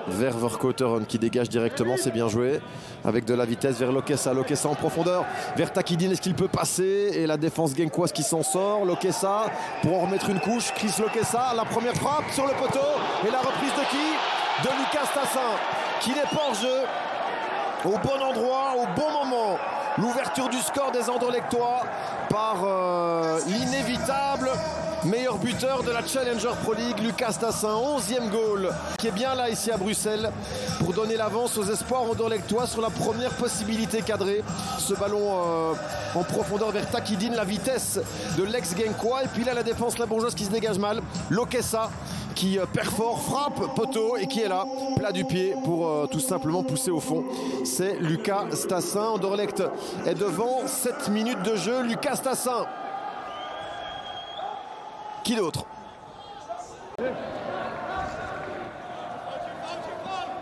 vers Verkotteren qui dégage directement, c'est bien joué. Avec de la vitesse vers Lokessa. Lokessa en profondeur vers Takidine, est-ce qu'il peut passer? Et la défense genkoise qui s'en sort. Lokessa pour en remettre une couche. Chris Lokessa, la première frappe sur le poteau. Et la reprise de qui? De Lucas Tassin qui n'est pas en jeu. Au bon endroit, au bon moment. L'ouverture du score des Anderlechtois par l'inévitable meilleur buteur de la Challenger Pro League, Lucas Tassin, 11e goal, qui est bien là ici à Bruxelles pour donner l'avance aux espoirs anderlechtois sur la première possibilité cadrée. Ce ballon en profondeur vers Takidine, la vitesse de l'ex-Genkois. Et puis là, la défense la bourgeoise qui se dégage mal. Lokessa qui perfore, frappe, poteau et qui est là, plat du pied pour tout simplement pousser au fond. C'est Lucas Tassin. Anderlecht est devant, 7 minutes de jeu. Lucas Tassin. Qui d'autre?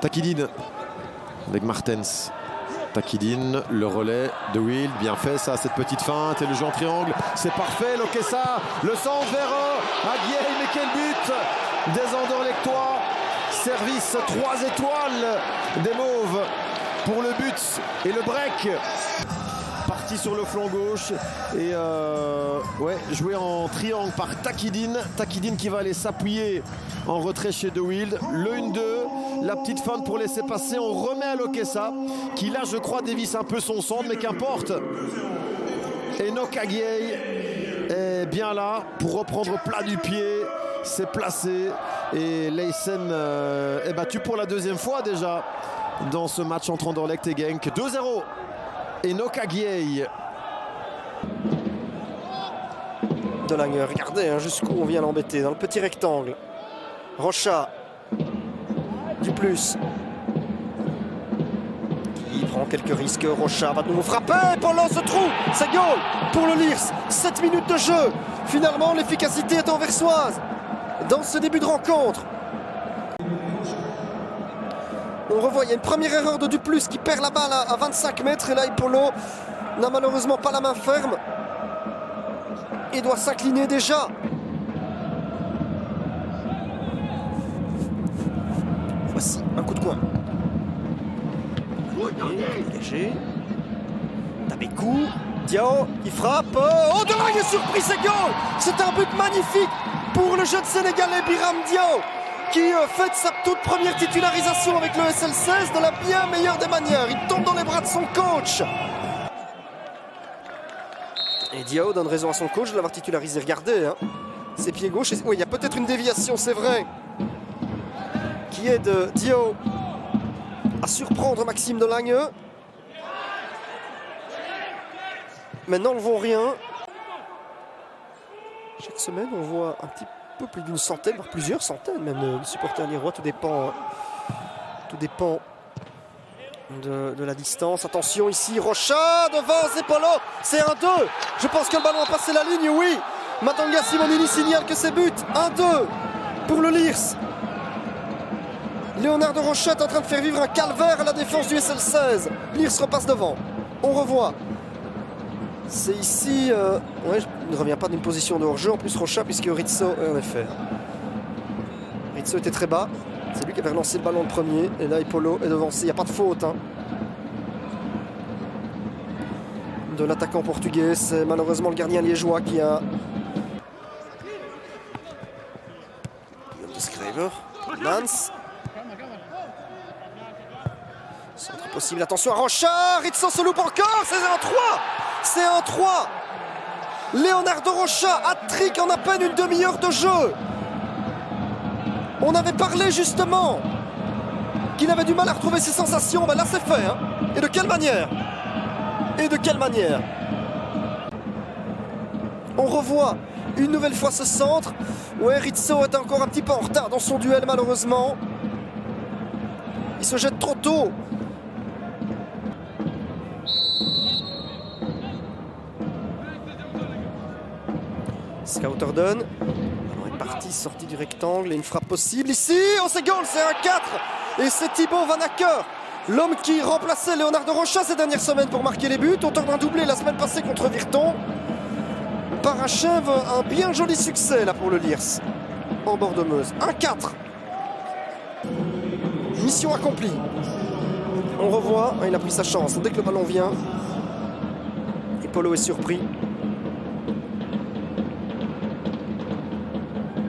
Takidine avec Martens. Takidine, le relais de Wild, bien fait ça, cette petite feinte et le jeu en triangle, c'est parfait. Lokessa, le centre vers Aguier, mais quel but des Anderlechtois. Service 3 étoiles des Mauves pour le but et le break. Parti sur le flanc gauche et joué en triangle par Takidine. Takidine qui va aller s'appuyer en retrait chez De Wild. Le 1-2, la petite feinte pour laisser passer. On remet à Lokessa qui là je crois dévisse un peu son centre, mais qu'importe. Enoch Aguier est bien là pour reprendre plat du pied. C'est placé et Leysen est battu pour la deuxième fois déjà dans ce match entre Anderlecht et Genk. 2-0. Enoch Aguier. De Lange, regardez jusqu'où on vient l'embêter, dans le petit rectangle. Rocha. Du plus. Il prend quelques risques. Rocha va de nouveau frapper. Pendant ce trou, c'est goal pour le Liers. 7 minutes de jeu. Finalement, l'efficacité est anversoise dans ce début de rencontre. On revoit, il y a une première erreur de Duplus qui perd la balle à 25 mètres. Et là, Ipolo n'a malheureusement pas la main ferme. Et doit s'incliner déjà. Voici un coup de coin. Dégagé. Tabekou. Diao, il frappe. Oh, de Lange est surpris, c'est goal. C'est un but magnifique pour le jeune Sénégalais Biram Diao, qui fait sa toute première titularisation avec le SL16 de la bien meilleure des manières. Il tombe dans les bras de son coach. Et Diao donne raison à son coach de l'avoir titularisé. Regardez, ses pieds gauches. Oui, il y a peut-être une déviation, c'est vrai, qui aide Diao à surprendre Maxime de Lange. Maintenant, ne vont rien. Chaque semaine, on voit un petit peu plus d'une centaine, voire plusieurs centaines même de supporters liérois. Tout dépend de la distance. Attention ici, Rocha devant Zepolo. C'est 1-2. Je pense que le ballon a passé la ligne, oui. Matanga Simonini signale que c'est but. 1-2 pour le Liers. Léonard de Rocha est en train de faire vivre un calvaire à la défense du SL16. Liers repasse devant. On revoit. C'est ici, il ne revient pas d'une position de hors-jeu. En plus, Rocha, puisque Rizzo, en effet. Rizzo était très bas. C'est lui qui avait relancé le ballon le premier. Et là, Ipolo est devancé. Il n'y a pas de faute. De l'attaquant portugais. C'est malheureusement le gardien liégeois qui a... Guillaume de Schrijver. Mans. Centre possible. Attention à Rocha. Rizzo se loupe encore. C'est un 3. C'est un 3. Léonard de Rocha, hat-trick en à peine une demi-heure de jeu. On avait parlé justement qu'il avait du mal à retrouver ses sensations. Ben là, c'est fait. Et de quelle manière? Et de quelle manière? On revoit une nouvelle fois ce centre. Ouais, Rizzo est encore un petit peu en retard dans son duel, malheureusement. Il se jette trop tôt. Scouterdon, le ballon est parti, sorti du rectangle et une frappe possible ici. Oh, c'est goal, c'est un 4. Et c'est Thibaut Van Acker, l'homme qui remplaçait Léonard de Rocha ces dernières semaines pour marquer les buts, auteur d'un doublé la semaine passée contre Virton, parachève un bien joli succès là pour le Liers en bord de Meuse. 1-4. mission accomplie. On revoit, il a pris sa chance dès que le ballon vient. Et Polo est surpris.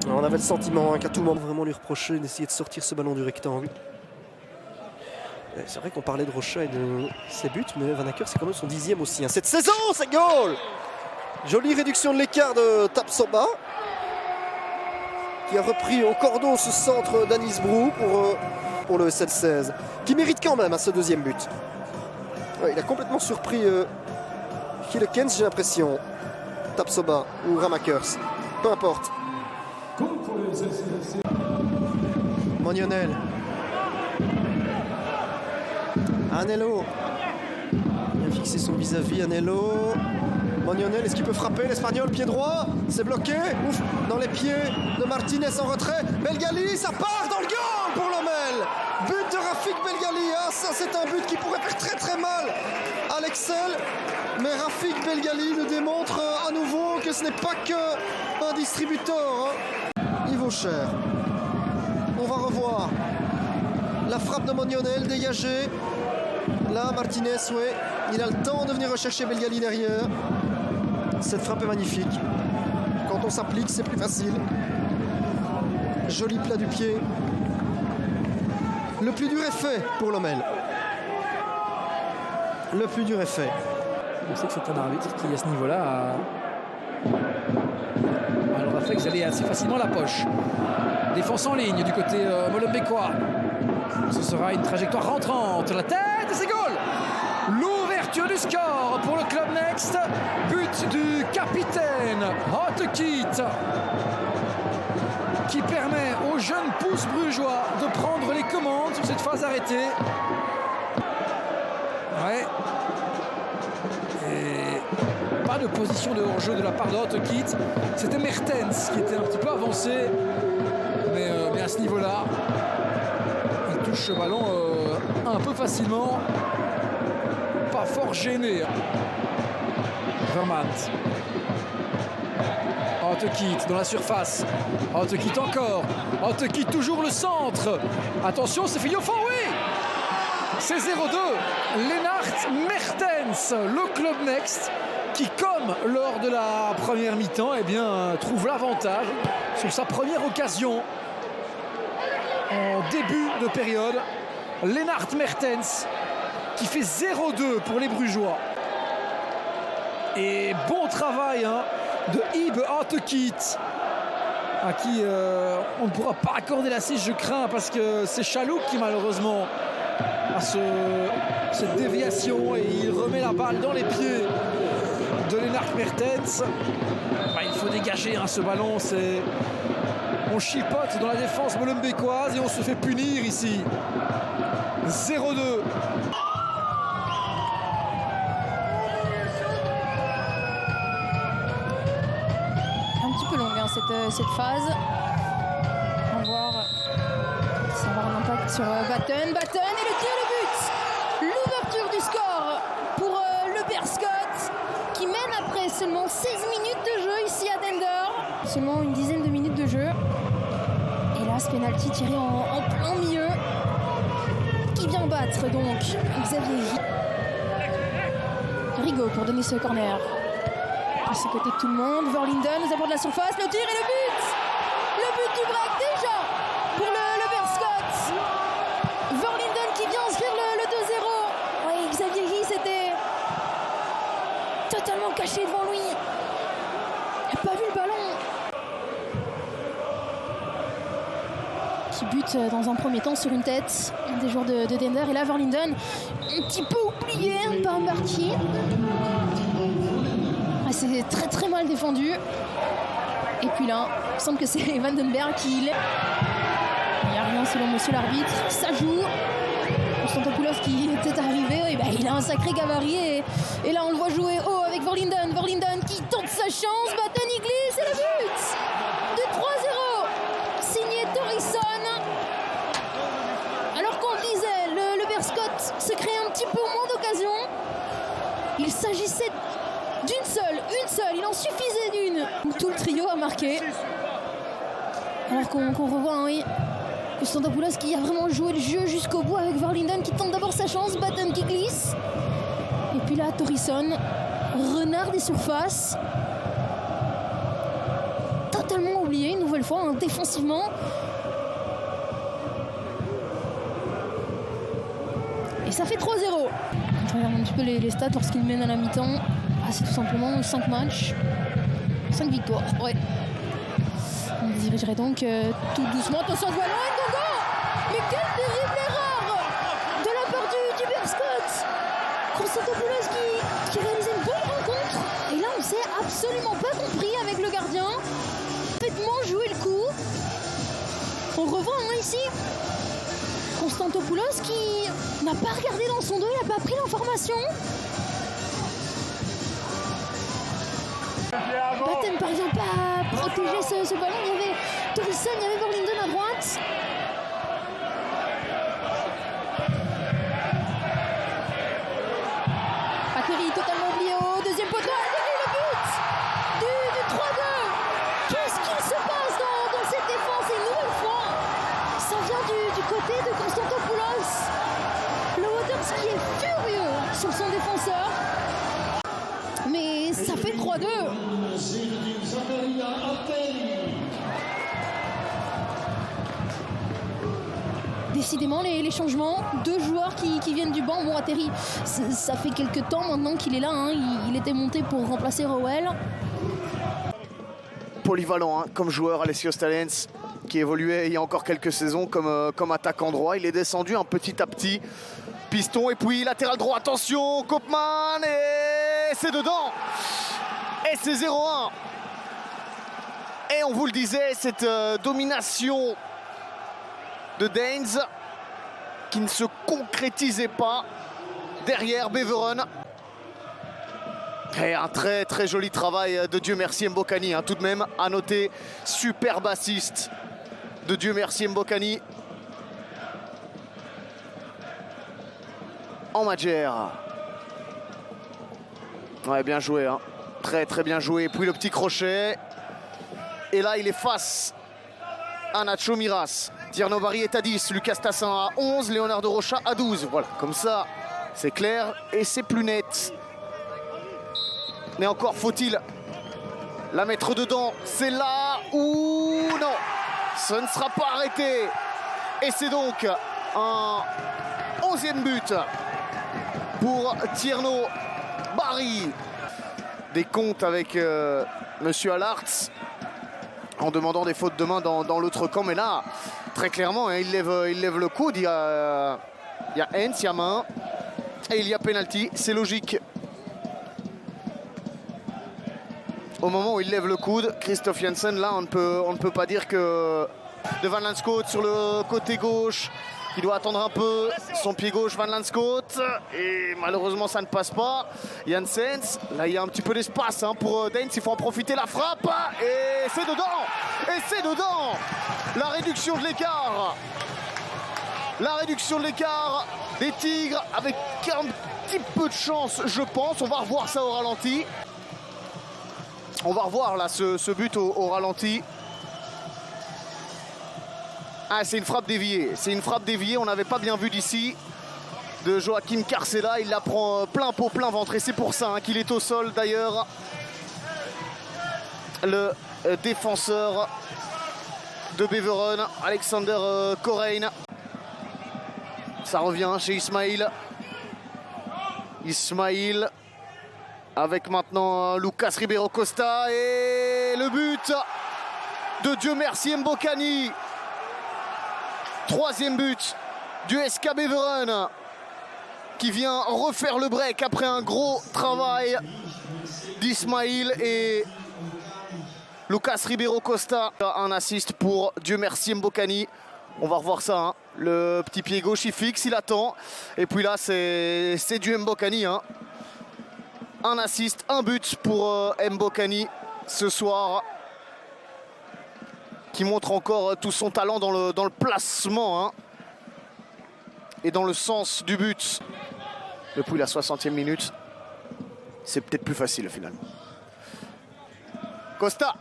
Alors, on avait le sentiment qu'à tout moment, vraiment lui reprocher d'essayer de sortir ce ballon du rectangle. C'est vrai qu'on parlait de Rocha et de ses buts, mais Van Acker, c'est quand même son 10e aussi. Cette saison, c'est goal! Jolie réduction de l'écart de Tapsoba, qui a repris au cordeau ce centre d'Anis Brou pour le SL16, qui mérite quand même ce deuxième but. Ouais, il a complètement surpris Hillekens, j'ai l'impression. Tapsoba ou Ramakers, peu importe. Mognonel. Anello. Bien fixé son vis-à-vis, Anello. Mognonel, est-ce qu'il peut frapper l'Espagnol? Pied droit, c'est bloqué. Ouf, dans les pieds de Martinez en retrait. Belgali, ça part dans le goal pour Lommel. But de Rafik Belgali. Ah, ça c'est un but qui pourrait faire très très mal à l'Excel. Mais Rafik Belgali nous démontre à nouveau que ce n'est pas qu'un distributeur. Il vaut cher. On va revoir la frappe de Mognonel dégagée. Là, Martinez, ouais, il a le temps de venir rechercher Belgali derrière. Cette frappe est magnifique. Quand on s'applique, c'est plus facile. Joli plat du pied. Le plus dur est fait pour Lommel. Le plus dur est fait. On sait que c'est un arbitre qui, à ce niveau-là, a le réflexe d'aller assez facilement à la poche. Défense en ligne du côté molenbeekois. Ce sera une trajectoire rentrante. La tête et c'est goal! L'ouverture du score pour le Club Next. But du capitaine Hotekit, qui permet aux jeunes pousses brugeois de prendre les commandes sur cette phase arrêtée. Ouais. Et pas de position de hors-jeu de la part de Hotekit. C'était Mertens qui était un petit peu avancé. Mais à ce niveau-là, il touche ce ballon un peu facilement. Pas fort gêné. Vermaat. Hotekit dans la surface. Hotekit encore. Hotekit toujours le centre. Attention, c'est fini au fond, oui! C'est 0-2. Lennart Mertens, le Club Next, qui, comme lors de la première mi-temps, eh bien, trouve l'avantage sur sa première occasion en début de période. Lennart Mertens qui fait 0-2 pour les Brugeois. Et bon travail de Ibe Hotekit, à qui on ne pourra pas accorder l'assist, je crains, parce que c'est Chalouk qui malheureusement a cette déviation et il remet la balle dans les pieds de Lennart Mertens. Il faut dégager ce ballon, on chipote dans la défense molenbeekoise et on se fait punir ici. 0-2. Un petit peu longue cette phase. On va voir si ça va avoir un impact sur Batten et le tir, le but. L'ouverture du score pour le Berscott, qui mène après seulement 16 minutes de jeu ici à Dender. Seulement une dizaine de minutes de jeu. Et là, ce penalty tiré en plein milieu, qui vient battre donc Xavier Rigaud pour donner ce corner. À ce côté de tout le monde, Verlinden aux abords de la surface, le tir et le but! Le but du break déjà pour le Berscott. Verlinden qui vient inscrire le 2-0. Oui, Xavier Riss était totalement caché devant lui. Il n'a pas vu le ballon. Qui bute dans un premier temps sur une tête, un des joueurs de Dender. Et là, Verlinden, un petit peu oublié par Marty. C'est très très mal défendu. Et puis là, il semble que c'est Vandenberg qui l'est. Il n'y a rien selon monsieur l'arbitre. Ça joue. Konstantopoulos qui était arrivé, et il a un sacré gabarit. Et là, on le voit jouer haut avec Verlinden. Verlinden qui tente sa chance. Batten, il glisse et le but de 3-0. Signé Thorisson. Alors qu'on le disait, le Berscott se crée un petit peu moins d'occasions. Il s'agissait une seule, il en suffisait d'une. Tout le trio a marqué. Alors qu'on revoit Konstantopoulos qui a vraiment joué le jeu jusqu'au bout avec Verlinden qui tente d'abord sa chance, Batten qui glisse. Et puis là, Thorison, renard des surfaces. Totalement oublié une nouvelle fois, hein, défensivement. Et ça fait 3-0. Je regarde un petit peu les stats lorsqu'il mène à la mi-temps. Ah, c'est tout simplement 5 matchs, 5 victoires. Ouais. On dirigerait donc tout doucement. Attention au ballon, Ngongo! Mais quelle terrible erreur de la part du Berscott! Konstantopoulos qui réalisait une bonne rencontre. Et là, on s'est absolument pas compris avec le gardien. Parfaitement joué le coup. On revoit ici Konstantopoulos qui n'a pas regardé dans son dos, il n'a pas pris l'information. Batten ne parvient pas à protéger ce ballon. Il y avait Thorison, il y avait Verlinden à droite. Akeri totalement oublié au deuxième poteau. Le but du 3-2. Qu'est-ce qu'il se passe dans cette défense? Et une nouvelle fois, ça vient du côté de Konstantopoulos. Le Waters qui est furieux sur son défenseur. Mais ça fait 3-2. Décidément, les changements, 2 joueurs qui viennent du banc. Bon, Atterri, ça fait quelques temps maintenant qu'il est là. Hein. Il était monté pour remplacer Rowell. Polyvalent comme joueur, Alessio Stalens, qui évoluait il y a encore quelques saisons comme attaquant droit. Il est descendu un petit à petit. Piston et puis latéral droit, attention, Koopman, et c'est dedans. Et c'est 0-1. Et on vous le disait, cette domination de Danes qui ne se concrétisait pas derrière Beveren. Et un très très joli travail de Dieu merci Mbokani, tout de même à noter. Superbe assist de Dieu merci Mbokani. En Madjer. Ouais, bien joué, très très bien joué. Puis le petit crochet. Et là il est face à Nacho Miras. Tierno Barry est à 10, Lucas Tassin à 11, Leonardo Rocha à 12. Voilà, comme ça c'est clair et c'est plus net. Mais encore faut-il la mettre dedans. C'est là ou non. Ce ne sera pas arrêté. Et c'est donc un 11e but pour Tierno Barry. Des comptes avec Monsieur Allarts en demandant des fautes de main dans l'autre camp. Mais là, très clairement, il lève le coude. Il y a Hens, il y a main et il y a penalty. C'est logique. Au moment où il lève le coude, Christophe Jensen, là, on ne peut pas dire que de Van Lanskot sur le côté gauche, qui doit attendre un peu son pied gauche, Van Lanskot, et malheureusement ça ne passe pas. Janssens, là il y a un petit peu d'espace pour Danes, il faut en profiter, la frappe, et c'est dedans. Et c'est dedans. La réduction de l'écart. La réduction de l'écart des Tigres avec un petit peu de chance, je pense. On va revoir ça au ralenti. On va revoir là ce but au ralenti. Ah, c'est une frappe déviée. C'est une frappe déviée. On n'avait pas bien vu d'ici. De Joachim Carcela. Il la prend plein pot, plein ventre. Et c'est pour ça qu'il est au sol d'ailleurs. Le défenseur de Beveren, Alexander Korein. Ça revient chez Ismail. Ismail. Avec maintenant Lucas Ribeiro Costa. Et le but de Dieu merci Mbokani. 3e but du SK Beveren qui vient refaire le break après un gros travail d'Ismail et Lucas Ribeiro Costa. Un assist pour Dieu merci Mbokani. On va revoir ça. Le petit pied gauche il fixe, il attend. Et puis là c'est du Mbokani. Un assist, un but pour Mbokani ce soir. Qui montre encore tout son talent dans le placement et dans le sens du but. Depuis la 60e minute, c'est peut-être plus facile finalement. Costa,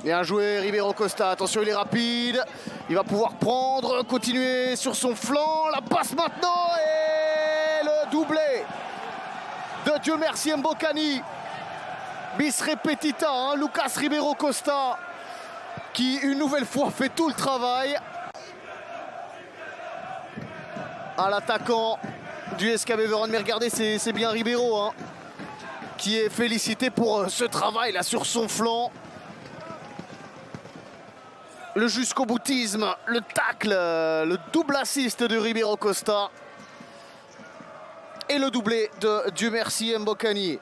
Bien joué Ribeiro Costa, attention il est rapide, il va pouvoir prendre, continuer sur son flanc, la passe maintenant et le doublé de Dieu merci Mbokani. Bis repetita, hein, Lucas Ribeiro Costa qui une nouvelle fois fait tout le travail. À l'attaquant du SKB Vérone, mais regardez c'est bien Ribeiro hein, qui est félicité pour ce travail là sur son flanc. Le jusqu'au boutisme, le tacle, le double assist de Ribeiro Costa et le doublé de Dieu merci Mbokani.